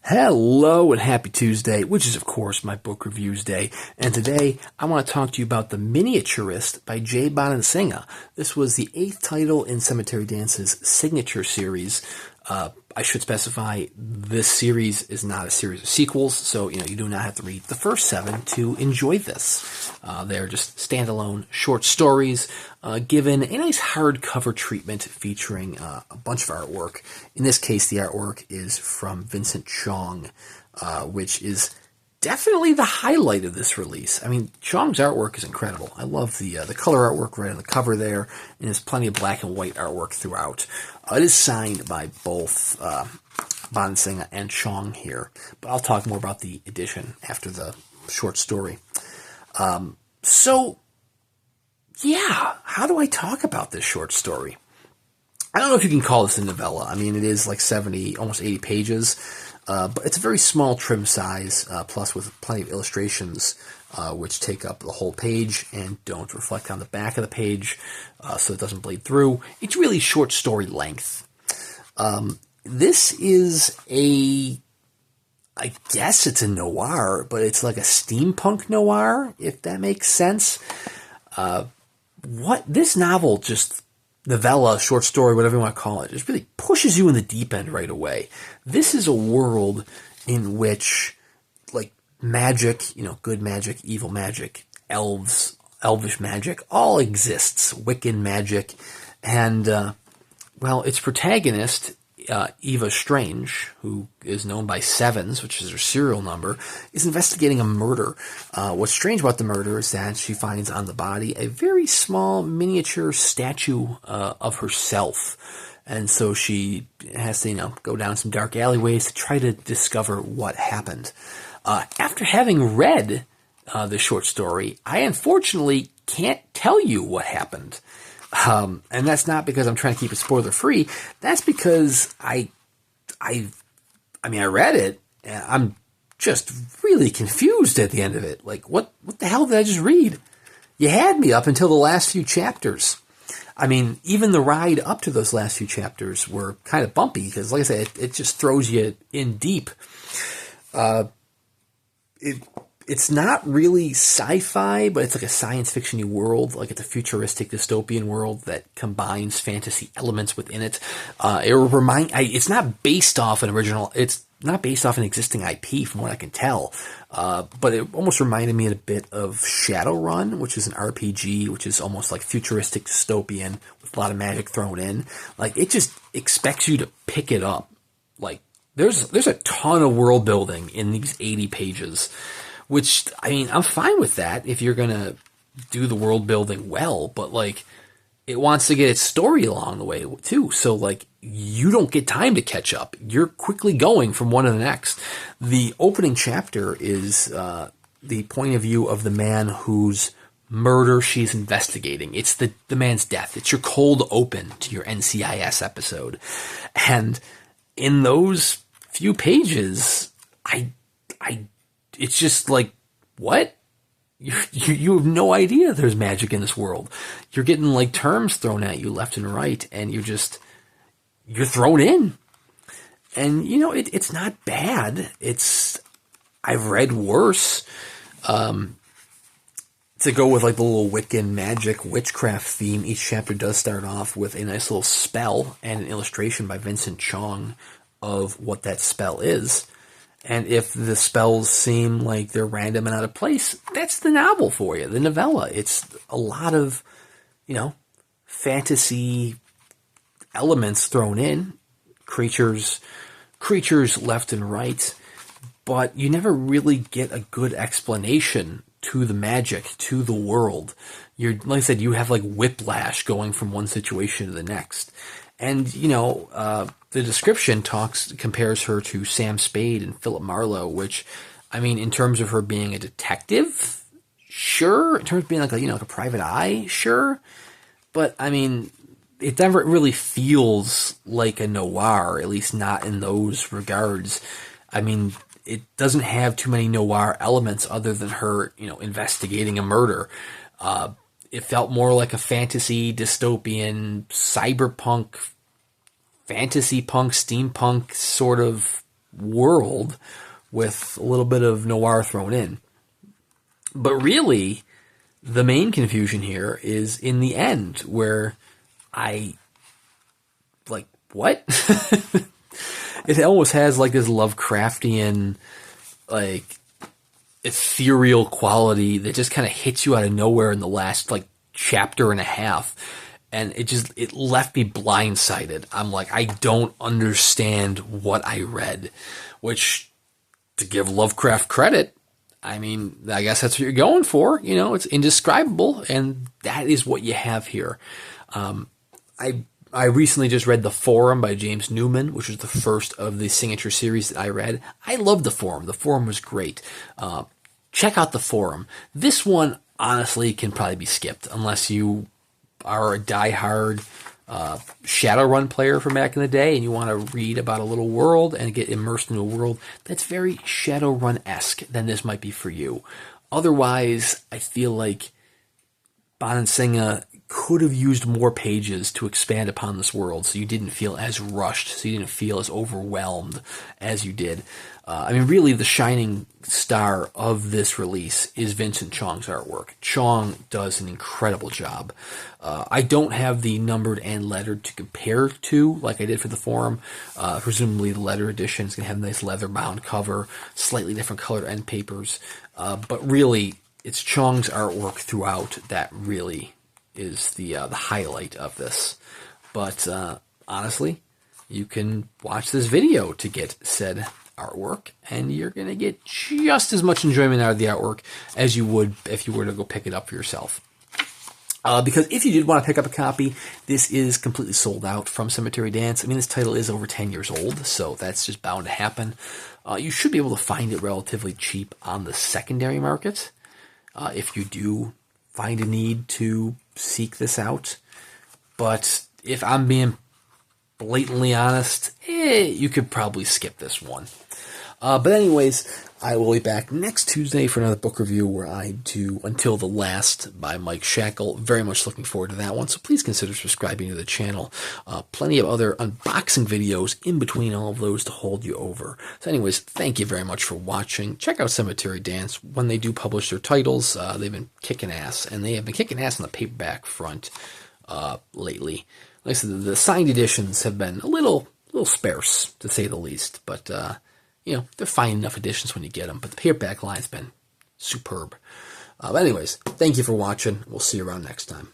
Hello and happy Tuesday, which is of course my book reviews day. And today I want to talk to you about The Miniaturist by Jay Bonansinga. This was the 8th title in Cemetery Dance's signature series. I should specify this series is not a series of sequels, so you do not have to read the first 7 to enjoy this. They're just standalone short stories given a nice hardcover treatment featuring a bunch of artwork. In this case, the artwork is from Vincent Chong, which is definitely the highlight of this release. I mean, Chong's artwork is incredible. I love the color artwork right on the cover there, and there's plenty of black and white artwork throughout. It is signed by both Bonansinga and Chong here, but I'll talk more about the edition after the short story. So, how do I talk about this short story? I don't know if you can call this a novella. I mean, it is like 70, almost 80 pages. But it's a very small trim size, plus with plenty of illustrations, which take up the whole page and don't reflect on the back of the page, so it doesn't bleed through. It's really short story length. This is I guess it's a noir, but it's like a steampunk noir, if that makes sense. This novel novella, short story, whatever you want to call it, just really pushes you in the deep end right away. This is a world in which, like, magic, good magic, evil magic, elvish magic, all exists. Wiccan magic. And, its protagonist, Eva Strange, who is known by Sevens, which is her serial number, is investigating a murder. What's strange about the murder is that she finds on the body a very small miniature statue of herself. And so she has to, go down some dark alleyways to try to discover what happened. After having read the short story, I unfortunately can't tell you what happened. And that's not because I'm trying to keep it spoiler free. That's because I read it and I'm just really confused at the end of it. Like, what the hell did I just read? You had me up until the last few chapters. I mean, even the ride up to those last few chapters were kind of bumpy because, like I said, it just throws you in deep. It's not really sci-fi, but it's like a science fiction-y world. Like, it's a futuristic dystopian world that combines fantasy elements within it. It's not based off an original. It's not based off an existing IP, from what I can tell. But it almost reminded me a bit of Shadowrun, which is an RPG, which is almost like futuristic dystopian with a lot of magic thrown in. Like, it just expects you to pick it up. Like, there's a ton of world building in these 80 pages. Which, I mean, I'm fine with that if you're going to do the world building well, but, like, it wants to get its story along the way, too. So, like, you don't get time to catch up. You're quickly going from one to the next. The opening chapter is the point of view of the man whose murder she's investigating. It's the man's death. It's your cold open to your NCIS episode. And in those few pages, it's just like, what? You have no idea there's magic in this world. You're getting like terms thrown at you left and right, and you're thrown in. And it's not bad. I've read worse. To go with like the little Wiccan magic witchcraft theme, each chapter does start off with a nice little spell and an illustration by Vincent Chong of what that spell is. And if the spells seem like they're random and out of place, that's the novel for you, the novella. It's a lot of, fantasy elements thrown in, creatures left and right, but you never really get a good explanation to the magic, to the world. Like I said, you have like whiplash going from one situation to the next. And, the description compares her to Sam Spade and Philip Marlowe, which, I mean, in terms of her being a detective, sure. In terms of being like a private eye, sure. But, I mean, it never really feels like a noir, at least not in those regards. I mean, it doesn't have too many noir elements other than her, investigating a murder. It felt more like a fantasy, dystopian, cyberpunk, fantasy punk, steampunk sort of world with a little bit of noir thrown in. But really, the main confusion here is in the end, where what? It almost has like this Lovecraftian, like, ethereal quality that just kind of hits you out of nowhere in the last, like, chapter and a half. And it left me blindsided. I'm like, I don't understand what I read. Which, to give Lovecraft credit, I mean, I guess that's what you're going for. You know, it's indescribable, and that is what you have here. I recently just read The Forum by James Newman, which was the first of the signature series that I read. I loved The Forum. The Forum was great. Check out The Forum. This one, honestly, can probably be skipped unless you are a diehard Shadowrun player from back in the day and you want to read about a little world and get immersed in a world that's very Shadowrun-esque. Then this might be for you. Otherwise, I feel like Bonansinga could have used more pages to expand upon this world so you didn't feel as rushed, so you didn't feel as overwhelmed as you did. I mean, really, the shining star of this release is Vincent Chong's artwork. Chong does an incredible job. I don't have the numbered and lettered to compare to like I did for The Forum. Presumably the letter edition is going to have a nice leather-bound cover, slightly different color end papers. But really, it's Chong's artwork throughout that really is the highlight of this. But honestly, you can watch this video to get said artwork, and you're going to get just as much enjoyment out of the artwork as you would if you were to go pick it up for yourself. Because if you did want to pick up a copy, this is completely sold out from Cemetery Dance. I mean, this title is over 10 years old, so that's just bound to happen. You should be able to find it relatively cheap on the secondary market if you do find a need to seek this out. But if I'm being blatantly honest, you could probably skip this one. But anyways, I will be back next Tuesday for another book review where I do Until the Last by Mike Shackle. Very much looking forward to that one, so please consider subscribing to the channel. Plenty of other unboxing videos in between all of those to hold you over. So anyways, thank you very much for watching. Check out Cemetery Dance. When they do publish their titles, they've been kicking ass, and they have been kicking ass on the paperback front lately. Like I said, the signed editions have been a little sparse, to say the least, but you know, they're fine enough editions when you get them, but the paperback line's been superb. But anyways, thank you for watching. We'll see you around next time.